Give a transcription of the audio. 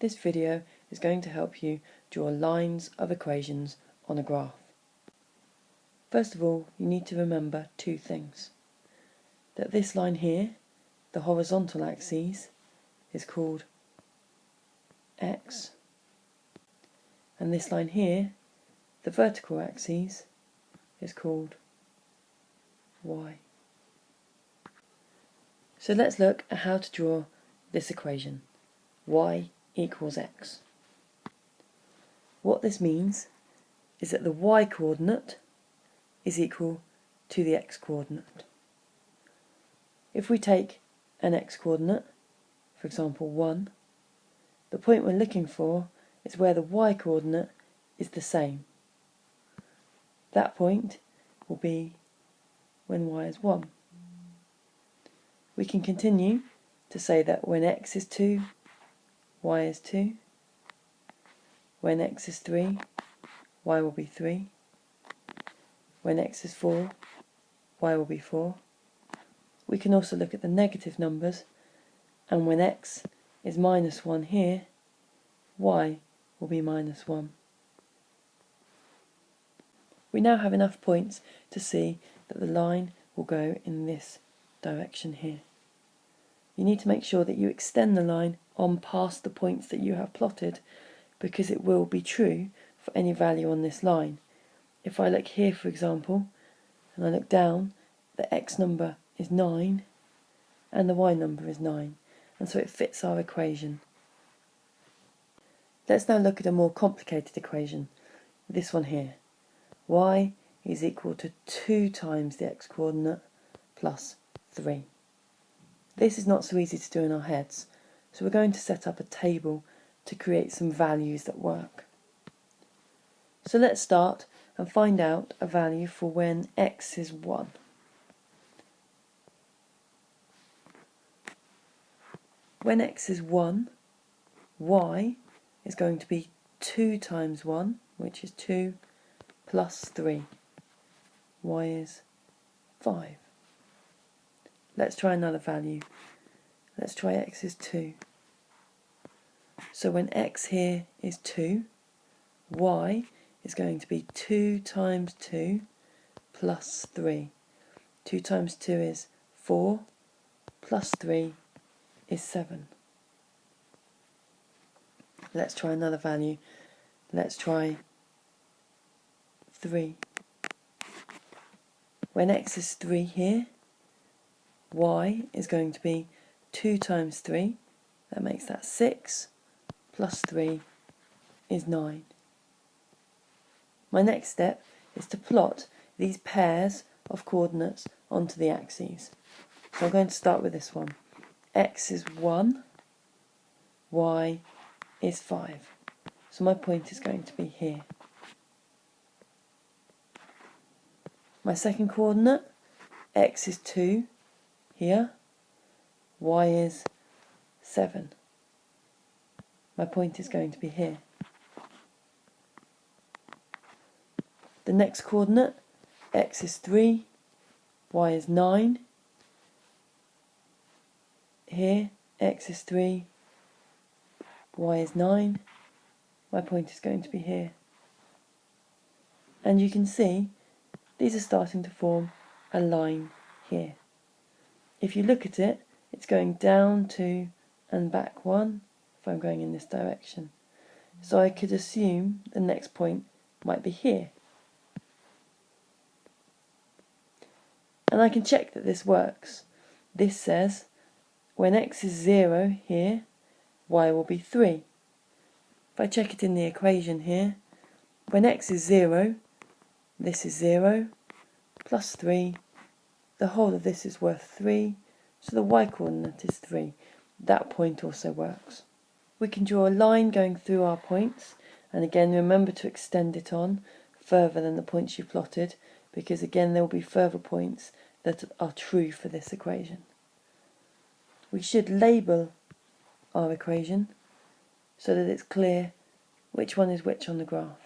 This video is going to help you draw lines of equations on a graph. First of all, you need to remember two things. That this line here, the horizontal axis, is called x, and this line here, the vertical axis, is called y. So let's look at how to draw this equation, y equals x. What this means is that the y coordinate is equal to the x coordinate. If we take an x coordinate, for example 1, the point we're looking for is where the y coordinate is the same. That point will be when y is 1. We can continue to say that when x is 2, y is 2. When x is 3, y will be 3. When x is 4, y will be 4. We can also look at the negative numbers, and when x is minus 1 here, y will be minus 1. We now have enough points to see that the line will go in this direction here. You need to make sure that you extend the line on past the points that you have plotted, because it will be true for any value on this line. If I look here, for example, and I look down, the x number is 9 and the y number is 9, and so it fits our equation. Let's now look at a more complicated equation, this one here. Y is equal to 2 times the x coordinate plus 3. This is not so easy to do in our heads, so we're going to set up a table to create some values that work. So let's start and find out a value for when x is 1. When x is 1, y is going to be 2 times 1, which is 2, plus 3. Y is 5. Let's try another value. Let's try x is 2. So when x here is 2, y is going to be 2 times 2 plus 3. 2 times 2 is 4, plus 3 is 7. Let's try another value. Let's try 3. When x is 3 here, y is going to be 2 times 3, that makes that 6, plus 3 is 9. My next step is to plot these pairs of coordinates onto the axes. So I'm going to start with this one. X is 1, y is 5. So my point is going to be here. My second coordinate, x is 2, here, y is 7. My point is going to be here. The next coordinate, x is 3, y is 9. Here, x is 3, y is 9. My point is going to be here. And you can see these are starting to form a line here. If you look at it, it's going down 2 and back 1 if I'm going in this direction. So I could assume the next point might be here. And I can check that this works. This says when x is 0 here, y will be 3. If I check it in the equation here, when x is 0, this is 0, plus 3, the whole of this is worth 3, so the y coordinate is 3. That point also works. We can draw a line going through our points, and again remember to extend it on further than the points you plotted, because again there will be further points that are true for this equation. We should label our equation so that it's clear which one is which on the graph.